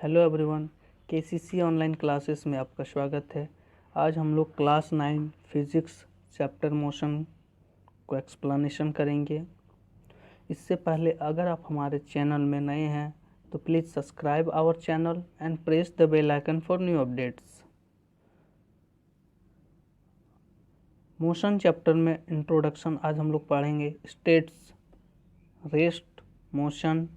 Hello everyone, KCC online classes में आपका स्वागत है। आज हम लोग क्लास 9 फिज़िक्स चैप्टर मोशन को एक्सप्लेनेशन करेंगे। इससे पहले अगर आप हमारे चैनल में नए हैं तो please subscribe our channel and press the bell icon for new updates. Motion chapter में इंट्रोडक्शन आज हम लोग पढ़ेंगे states, rest, motion,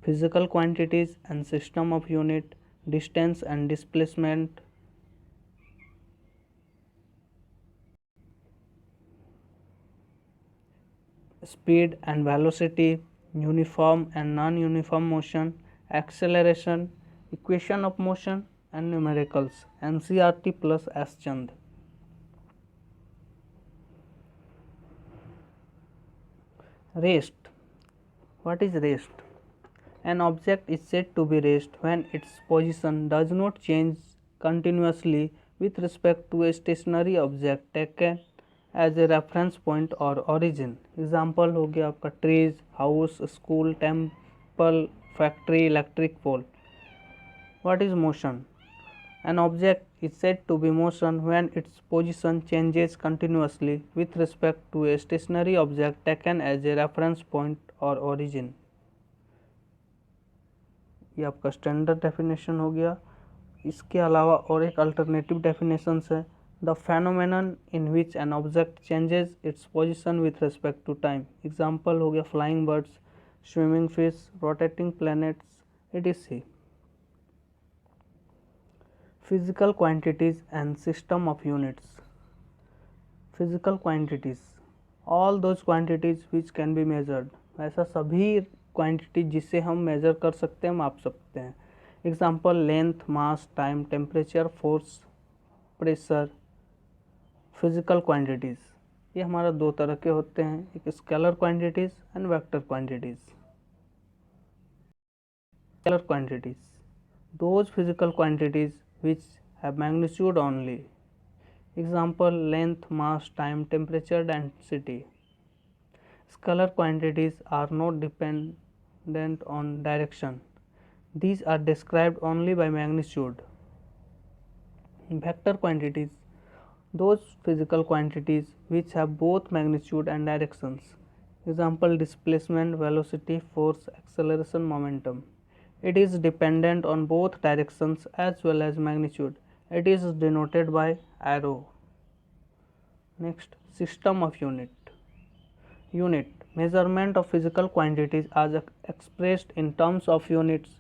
physical quantities and system of unit, distance and displacement, speed and velocity, uniform and non-uniform motion, acceleration, equation of motion and numericals. NCERT plus S Chand. Rest. What is rest? An object is said to be rest when its position does not change continuously with respect to a stationary object taken as a reference point or origin. Example हो गया आपका trees, house, school, temple, factory, electric pole. What is motion? An object is said to be motion when its position changes continuously with respect to a stationary object taken as a reference point or origin. ये आपका standard definition हो गया. इसके अलावा और एक alternative definition है the phenomenon in which an object changes its position with respect to time. Example हो गया flying birds, swimming fish, rotating planets, etc. Physical quantities and system of units. Physical quantities, all those quantities which can be measured. ऐसा सभी quantity जिसे हम major कर सकते हैं, माप सकते हैं. Example length, mass, time, temperature, force, pressure. Physical quantities ये हमारा दो तरह के होते हैं, एक scalar quantities and vector quantities. Scalar quantities, those physical quantities which have magnitude only. Example length, mass, time, temperature, density. Scalar quantities are not dependent on direction. These are described only by magnitude. Vector quantities, those physical quantities which have both magnitude and directions. Example displacement, velocity, force, acceleration, momentum. It is dependent on both directions as well as magnitude. It is denoted by arrow. Next, system of unit. Unit, measurement of physical quantities as expressed in terms of units,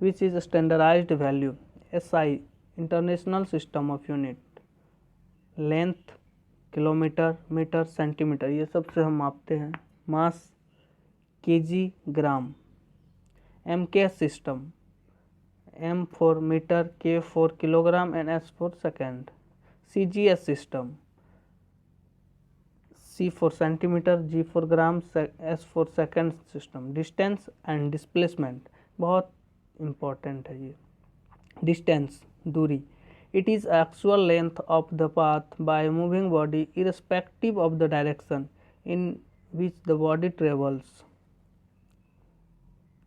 which is standardized value. SI, International System of Unit. Length, kilometre, metre, centimetre, ये सब से हम मापते हैं. Mass, KG, gram. MKS system, M for meter, K for kilogram and S for second. CGS system, C for centimeter, G for gram, S for second system. Distance and displacement बहुत important है ये. Distance, दूरी. It is actual length of the path by moving body irrespective of the direction in which the body travels.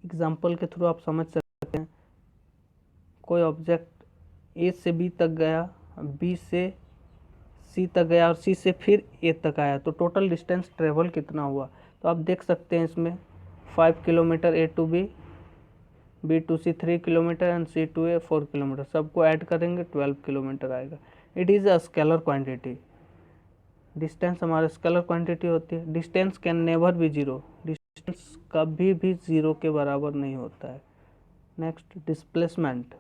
Example के through आप समझ सकते हैं, कोई ऑब्जेक्ट ए से बी तक गया, बी से सी तक गया और सी से फिर ए तक आया, तो टोटल डिस्टेंस ट्रेवल कितना हुआ. तो आप देख सकते हैं इसमें 5 kilometre A to B, B to C 3 kilometre and C to A 4 kilometre. सबको ऐड करेंगे 12 किलोमीटर आएगा. It is a scalar quantity. Distance हमारा स्केलर क्वांटिटी होती है. Distance can never be zero. Distance कभी भी जीरो के बराबर नहीं होता है. Next, displacement.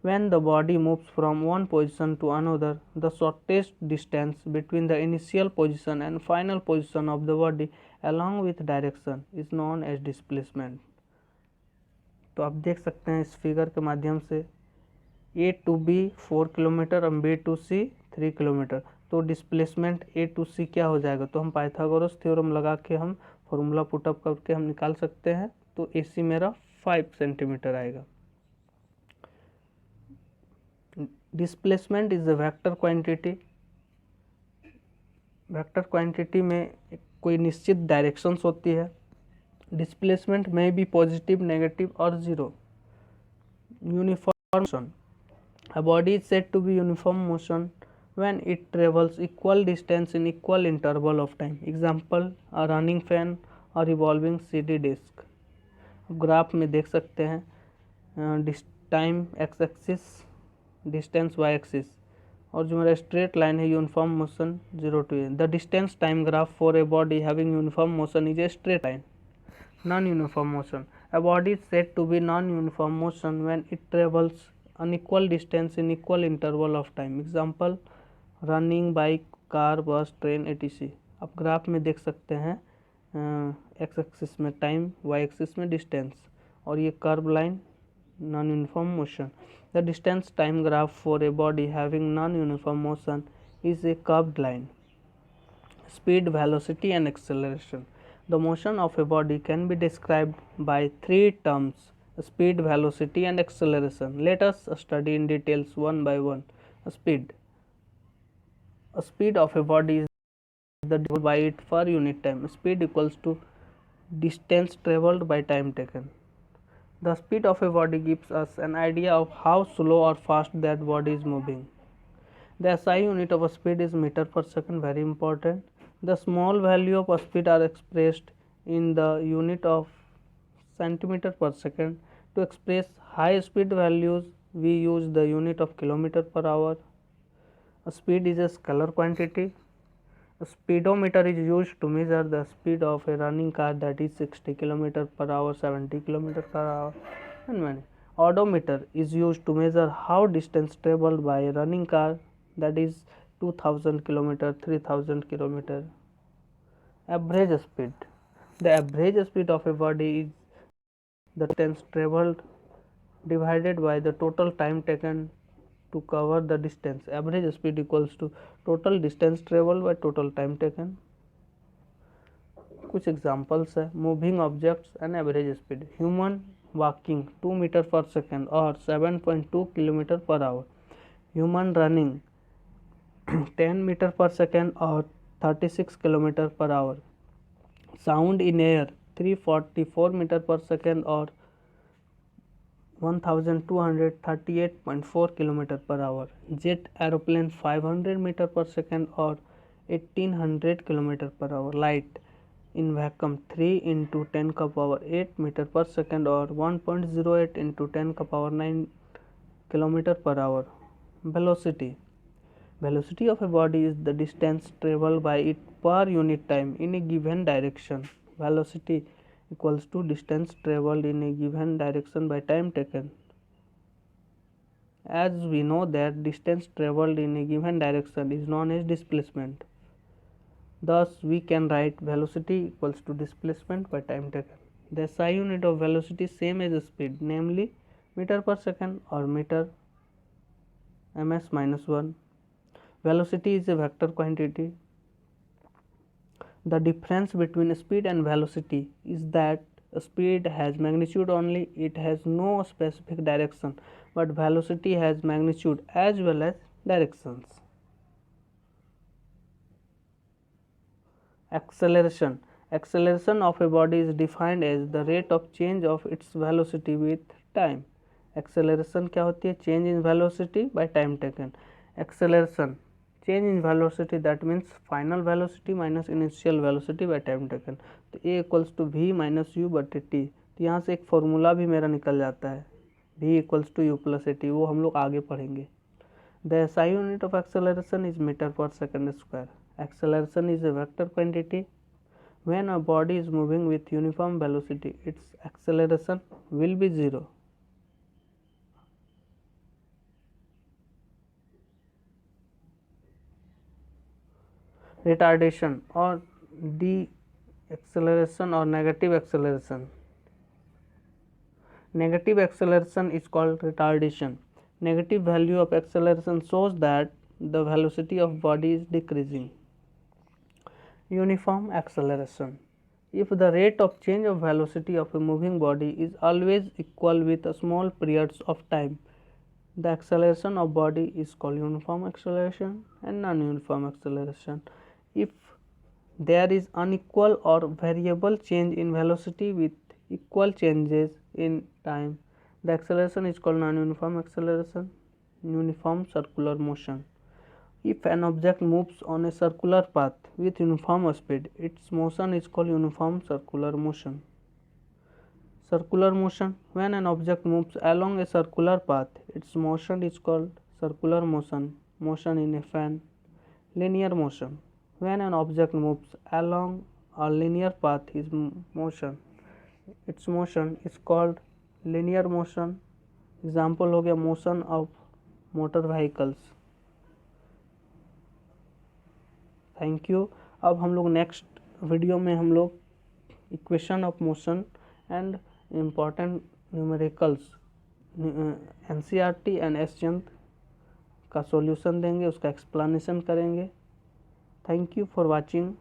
When the body moves from one position to another, the shortest distance between the initial position and final position of the body along with direction is known as displacement. तो आप देख सकते हैं इस figure के माध्यम से ए to B 4 kilometre और बी टू सी 3 किलोमीटर. तो डिस्प्लेसमेंट ए टू सी क्या हो जाएगा, तो हम पाइथागोरस थ्योरम लगा के हम फॉर्मूला पुटअप करके हम निकाल सकते हैं. तो ए सी मेरा 5 सेंटीमीटर आएगा. Displacement is a vector quantity. Vector quantity में कोई निश्चित डायरेक्शंस होती है. डिस्प्लेसमेंट में भी पॉजिटिव, नेगेटिव और zero. Uniform motion. A body is said to be uniform motion when it travels equal distance in equal interval of time. Example, a running fan और revolving CD disc. Graph में देख सकते हैं time x axis, distance y axis, और जो मेरा straight line है uniform motion 0 to a. The distance time graph for a body having uniform motion is a straight line. Non uniform motion. A body is said to be non-uniform motion when it travels an equal distance in equal interval of time. Example, running, bike, car, bus, train, etc. आप graph में देख सकते हैं x axis में time, Y axis में distance, और ये curve line non uniform motion. The distance time graph for a body having non uniform motion is A curved line. Speed, velocity and acceleration. The motion of a body can be described by three terms: speed, velocity and acceleration. Let us study in details one by one. Speed. A speed of a body is the distance by it per unit time. Speed equals to distance traveled by time taken. The speed of a body gives us an idea of how slow or fast that body is moving. The SI unit of speed is meter per second, very important. The small value of speed are expressed in the unit of centimeter per second. To express high speed values, we use the unit of kilometer per hour. Speed is a scalar quantity. A speedometer is used to measure the speed of a running car, that is 60 km per hour, 70 km per hour, and many. Odometer is used to measure how distance traveled by a running car, that is 2000 km, 3000 km. Average speed. The average speed of a body is the distance traveled divided by the total time taken to cover the distance. Average speed equals to total distance traveled by total time taken. कुछ examples है. Moving objects and average speed. Human walking 2 metre per second और 7.2 kilometre per hour. Human running 10 metre per second और 36 kilometre per hour. Sound in air 344 metre per second और 1238.4 kilometre per hour. Jet aeroplane 500 metre per second और 1800 kilometre per hour. Light in vacuum 3 into 10 का power 8 metre per second और 1.08 into 10 का power 9 kilometre per our. Velocity. Velocity of a body is the distance traveled by it per unit time in a given direction. Velocity equals to distance traveled in a given direction by time taken. As we know that distance traveled in a given direction is known as displacement. Thus, we can write velocity equals to displacement by time taken. The SI unit of velocity is same as speed, namely meter per second or meter ms minus 1. Velocity is a vector quantity. The difference between speed and velocity is that speed has magnitude only, it has no specific direction, but velocity has magnitude as well as directions. Acceleration. Acceleration of a body is defined as the rate of change of its velocity with time. Acceleration क्या होती है? Change in velocity by time taken. Acceleration, change in velocity, that means final velocity minus initial velocity by time taken. तो a equals to v minus u बटे t. तो यहाँ से एक formula भी मेरा निकल जाता है, v equals to u plus at, वो हम लोग आगे पढ़ेंगे. The SI unit of acceleration is meter per second square. Acceleration is a vector quantity. When a body is moving with uniform velocity, its acceleration will be 0. Retardation or deceleration or negative acceleration. Negative acceleration is called retardation. Negative value of acceleration shows that the velocity of body is decreasing. Uniform acceleration. If the rate of change of velocity of a moving body is always equal with a small periods of time, the acceleration of body is called uniform acceleration and non-uniform acceleration. If there is unequal or variable change in velocity with equal changes in time, The acceleration is called non-uniform acceleration, uniform circular motion. If an object moves on a circular path with uniform speed, its motion is called uniform circular motion. Circular motion. When an object moves along a circular path, its motion is called circular motion, motion in a fan. Linear motion. When an object moves along a linear path, its motion is called linear motion. Example हो गया motion of motor vehicles. Thank you. अब हम लोग next video में हम लोग equation of motion and important numericals NCERT and S Chand का solution देंगे, उसका एक्सप्लेनेशन करेंगे. Thank you for watching.